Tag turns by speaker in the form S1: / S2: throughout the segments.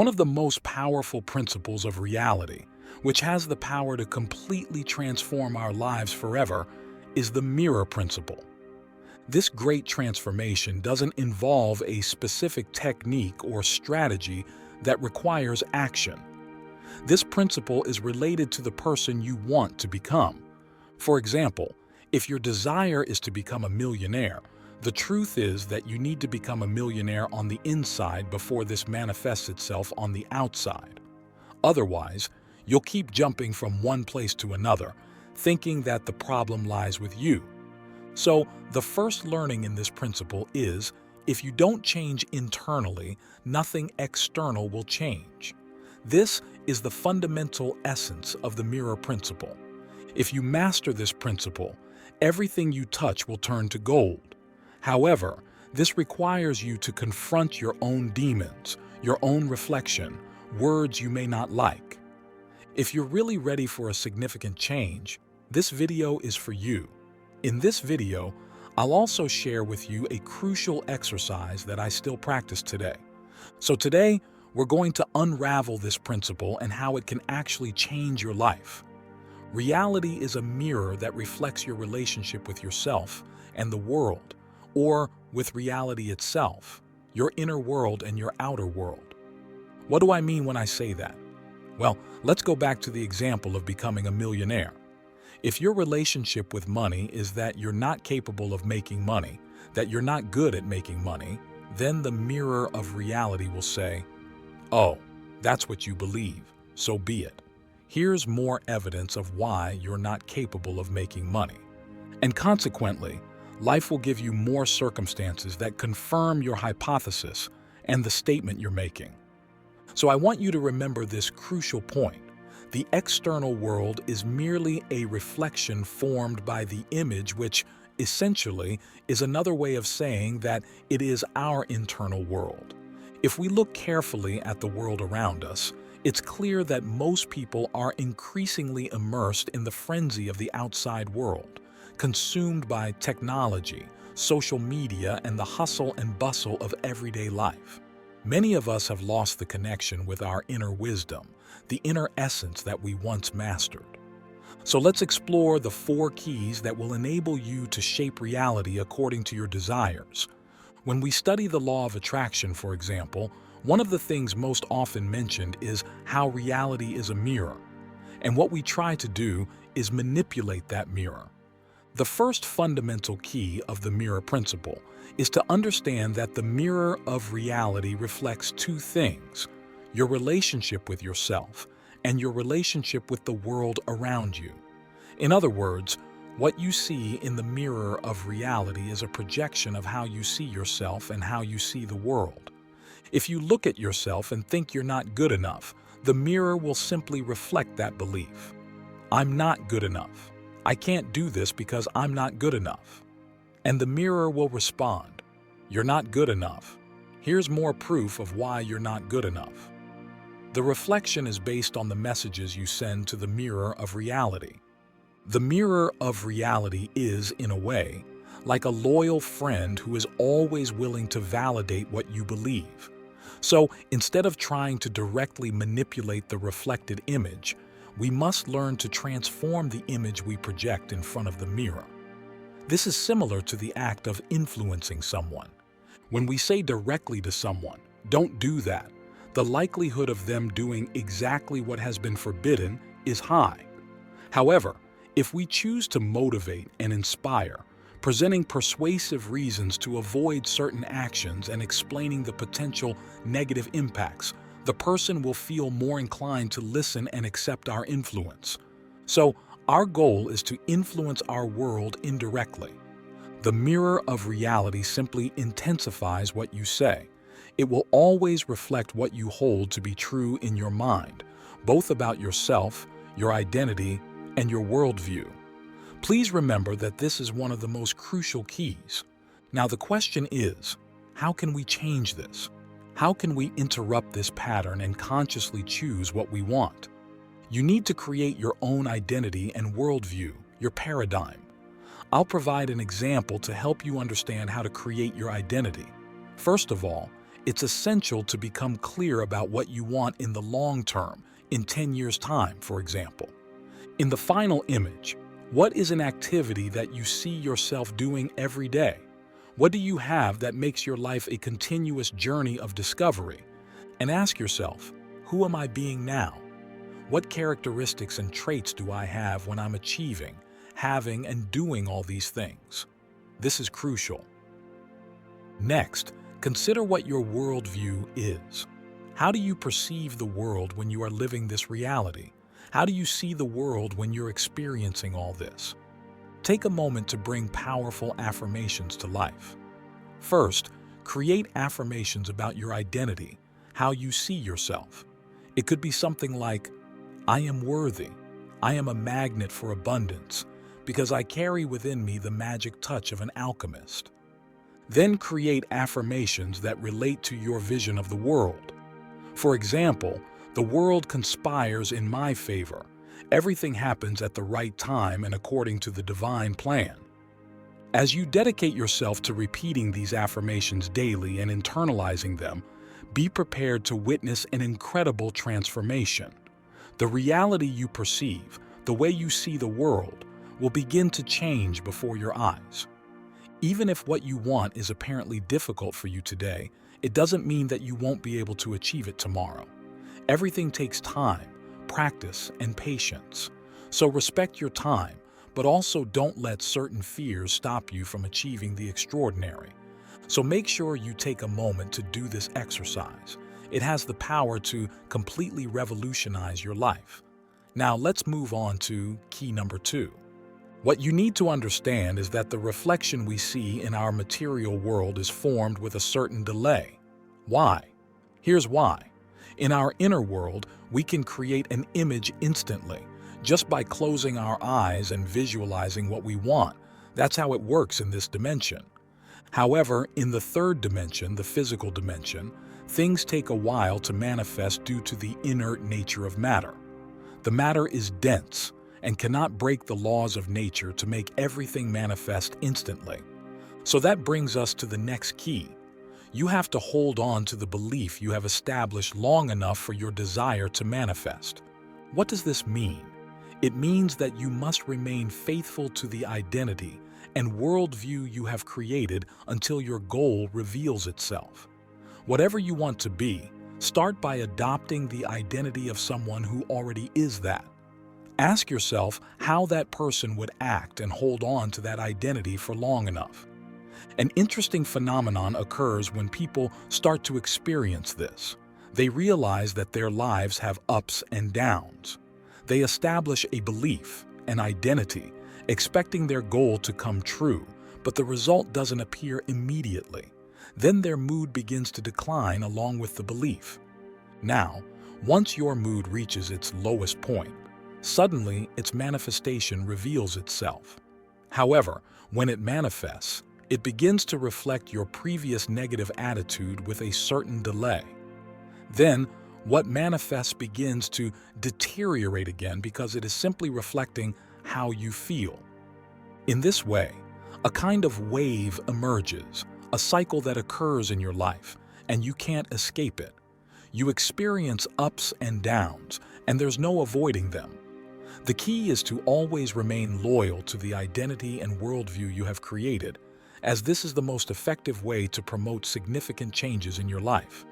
S1: One of the most powerful principles of reality, which has the power to completely transform our lives forever, is the mirror principle. This great transformation doesn't involve a specific technique or strategy that requires action. This principle is related to the person you want to become. For example, if your desire is to become a millionaire, the truth is that you need to become a millionaire on the inside before this manifests itself on the outside. Otherwise, you'll keep jumping from one place to another, thinking that the problem lies with you. So, the first learning in this principle is, if you don't change internally, nothing external will change. This is the fundamental essence of the mirror principle. If you master this principle, everything you touch will turn to gold. However, this requires you to confront your own demons, your own reflection, words you may not like. If you're really ready for a significant change, this video is for you. In this video, I'll also share with you a crucial exercise that I still practice today. So today, we're going to unravel this principle and how it can actually change your life. Reality is a mirror that reflects your relationship with yourself and the world, or with reality itself, your inner world and your outer world. What do I mean when I say that? Well, let's go back to the example of becoming a millionaire. If your relationship with money is that you're not capable of making money, that you're not good at making money, then the mirror of reality will say, "Oh, that's what you believe, so be it. Here's more evidence of why you're not capable of making money." And consequently, life will give you more circumstances that confirm your hypothesis and the statement you're making. So I want you to remember this crucial point. The external world is merely a reflection formed by the image, which essentially is another way of saying that it is our internal world. If we look carefully at the world around us, it's clear that most people are increasingly immersed in the frenzy of the outside world, consumed by technology, social media, and the hustle and bustle of everyday life. Many of us have lost the connection with our inner wisdom, the inner essence that we once mastered. So let's explore the 4 keys that will enable you to shape reality according to your desires. When we study the law of attraction, for example, one of the things most often mentioned is how reality is a mirror, and what we try to do is manipulate that mirror. The first fundamental key of the mirror principle is to understand that the mirror of reality reflects 2 things: your relationship with yourself and your relationship with the world around you. In other words, what you see in the mirror of reality is a projection of how you see yourself and how you see the world. If you look at yourself and think you're not good enough, the mirror will simply reflect that belief. I'm not good enough. I can't do this because I'm not good enough. And the mirror will respond, "You're not good enough. Here's more proof of why you're not good enough." The reflection is based on the messages you send to the mirror of reality. The mirror of reality is, in a way, like a loyal friend who is always willing to validate what you believe. So, instead of trying to directly manipulate the reflected image, we must learn to transform the image we project in front of the mirror. This is similar to the act of influencing someone. When we say directly to someone, "Don't do that," the likelihood of them doing exactly what has been forbidden is high. However, if we choose to motivate and inspire, presenting persuasive reasons to avoid certain actions and explaining the potential negative impacts, the person will feel more inclined to listen and accept our influence. So, our goal is to influence our world indirectly. The mirror of reality simply intensifies what you say. It will always reflect what you hold to be true in your mind, both about yourself, your identity, and your worldview. Please remember that this is one of the most crucial keys. Now the question is, how can we change this? How can we interrupt this pattern and consciously choose what we want? You need to create your own identity and worldview, your paradigm. I'll provide an example to help you understand how to create your identity. First of all, It's essential to become clear about what you want in the long term, in 10 years' time, for example. In the final image, what is an activity that you see yourself doing every day? What do you have that makes your life a continuous journey of discovery? And ask yourself, who am I being now? What characteristics and traits do I have when I'm achieving, having, and doing all these things? This is crucial. Next, consider what your worldview is. How do you perceive the world when you are living this reality? How do you see the world when you're experiencing all this? Take a moment to bring powerful affirmations to life. First, create affirmations about your identity, how you see yourself. It could be something like, I am worthy. I am a magnet for abundance because I carry within me the magic touch of an alchemist. Then create affirmations that relate to your vision of the world. For example, the world conspires in my favor. Everything happens at the right time and according to the divine plan. As you dedicate yourself to repeating these affirmations daily and internalizing them, be prepared to witness an incredible transformation. The reality you perceive, the way you see the world, will begin to change before your eyes. Even if what you want is apparently difficult for you today, it doesn't mean that you won't be able to achieve it tomorrow. Everything takes time, practice, and patience. So respect your time, but also don't let certain fears stop you from achieving the extraordinary. So make sure you take a moment to do this exercise. It has the power to completely revolutionize your life. Now let's move on to key number 2. What you need to understand is that the reflection we see in our material world is formed with a certain delay. Why? Here's why. In our inner world, we can create an image instantly, just by closing our eyes and visualizing what we want. That's how it works in this dimension. However, in the third dimension, the physical dimension, things take a while to manifest due to the inert nature of matter. The matter is dense and cannot break the laws of nature to make everything manifest instantly. So that brings us to the next key. You have to hold on to the belief you have established long enough for your desire to manifest. What does this mean? It means that you must remain faithful to the identity and worldview you have created until your goal reveals itself. Whatever you want to be, start by adopting the identity of someone who already is that. Ask yourself how that person would act and hold on to that identity for long enough. An interesting phenomenon occurs when people start to experience this. They realize that their lives have ups and downs. They establish a belief, an identity, expecting their goal to come true, but the result doesn't appear immediately. Then their mood begins to decline along with the belief. Now, once your mood reaches its lowest point, suddenly its manifestation reveals itself. However, when it manifests, it begins to reflect your previous negative attitude with a certain delay. Then, what manifests begins to deteriorate again because it is simply reflecting how you feel. In this way, a kind of wave emerges, a cycle that occurs in your life, and you can't escape it. You experience ups and downs, and there's no avoiding them. The key is to always remain loyal to the identity and worldview you have created, as this is the most effective way to promote significant changes in your life.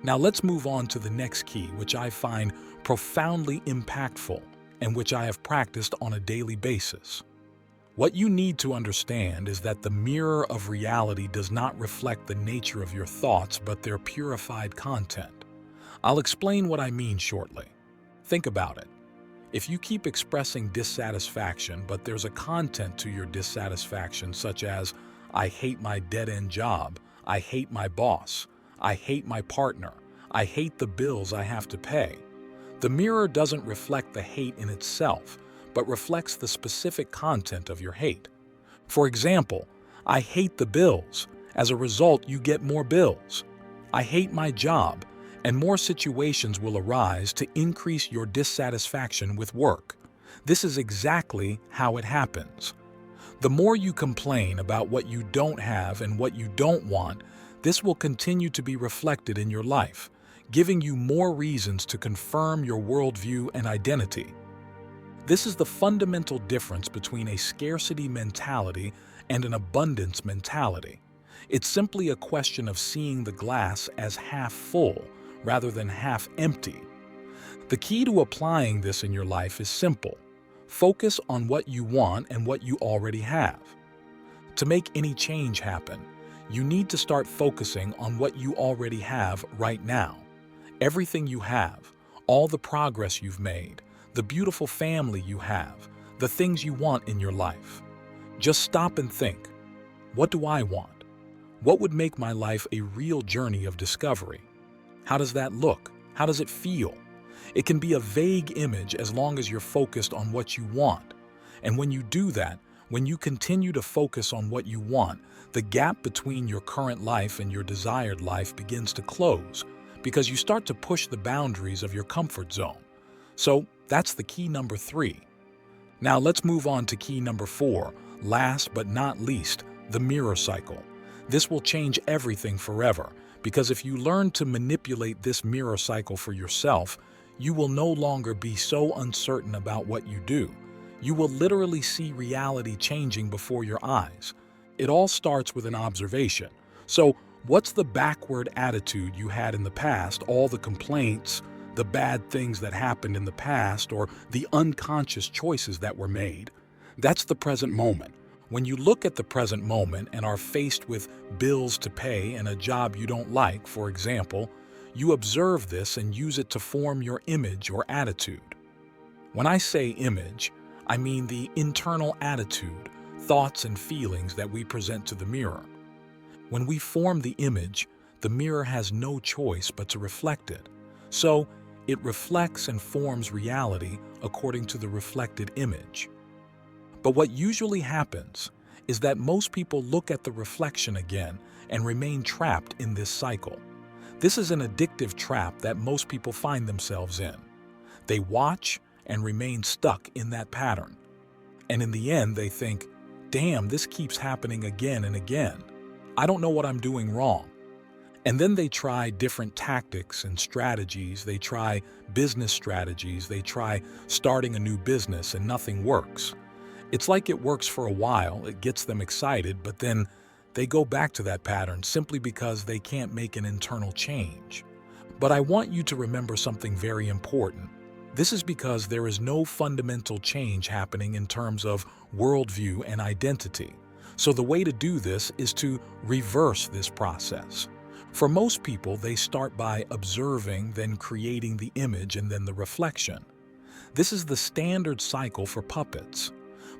S1: Now let's move on to the next key, which I find profoundly impactful and which I have practiced on a daily basis. What you need to understand is that the mirror of reality does not reflect the nature of your thoughts, but their purified content. I'll explain what I mean shortly. Think about it. If you keep expressing dissatisfaction, but there's a content to your dissatisfaction, such as, I hate my dead-end job, I hate my boss, I hate my partner, I hate the bills I have to pay. The mirror doesn't reflect the hate in itself, but reflects the specific content of your hate. For example, I hate the bills. As a result, you get more bills. I hate my job, and more situations will arise to increase your dissatisfaction with work. This is exactly how it happens. The more you complain about what you don't have and what you don't want, This will continue to be reflected in your life, giving you more reasons to confirm your worldview and identity. This is the fundamental difference between a scarcity mentality and an abundance mentality. It's simply a question of seeing the glass as half full rather than half empty. The key to applying this in your life is simple. Focus on what you want and what you already have. To make any change happen, you need to start focusing on what you already have right now. Everything you have, all the progress you've made, the beautiful family you have, the things you want in your life. Just stop and think, what do I want? What would make my life a real journey of discovery? How does that look? How does it feel? It can be a vague image as long as you're focused on what you want. And when you do that, when you continue to focus on what you want, the gap between your current life and your desired life begins to close because you start to push the boundaries of your comfort zone. So that's the key number 3. Now let's move on to key number 4, last but not least, the mirror cycle. This will change everything forever because if you learn to manipulate this mirror cycle for yourself, you will no longer be so uncertain about what you do. You will literally see reality changing before your eyes. It all starts with an observation. So, what's the backward attitude you had in the past, all the complaints, the bad things that happened in the past, or the unconscious choices that were made? That's the present moment. When you look at the present moment and are faced with bills to pay and a job you don't like, for example, you observe this and use it to form your image or attitude. When I say image, I mean the internal attitude, thoughts and feelings that we present to the mirror. When we form the image, the mirror has no choice but to reflect it. So, it reflects and forms reality according to the reflected image. But what usually happens is that most people look at the reflection again and remain trapped in this cycle. This is an addictive trap that most people find themselves in. They watch and remain stuck in that pattern. And in the end, they think, damn, this keeps happening again and again. I don't know what I'm doing wrong. And then they try different tactics and strategies. They try business strategies. They try starting a new business and nothing works. It's like it works for a while, it gets them excited, but then they go back to that pattern simply because they can't make an internal change. But I want you to remember something very important. This is because there is no fundamental change happening in terms of worldview and identity. So the way to do this is to reverse this process. For most people, they start by observing, then creating the image, and then the reflection. This is the standard cycle for puppets.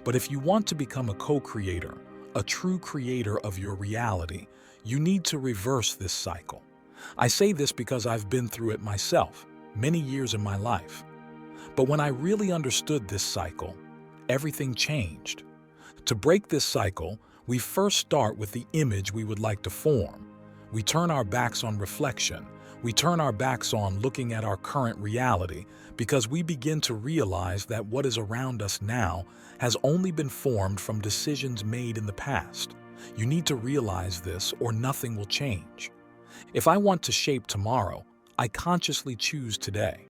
S1: But if you want to become a co-creator, a true creator of your reality, you need to reverse this cycle. I say this because I've been through it myself, many years in my life. But when I really understood this cycle, everything changed. To break this cycle, we first start with the image we would like to form. We turn our backs on reflection. We turn our backs on looking at our current reality because we begin to realize that what is around us now has only been formed from decisions made in the past. You need to realize this or nothing will change. If I want to shape tomorrow, I consciously choose today.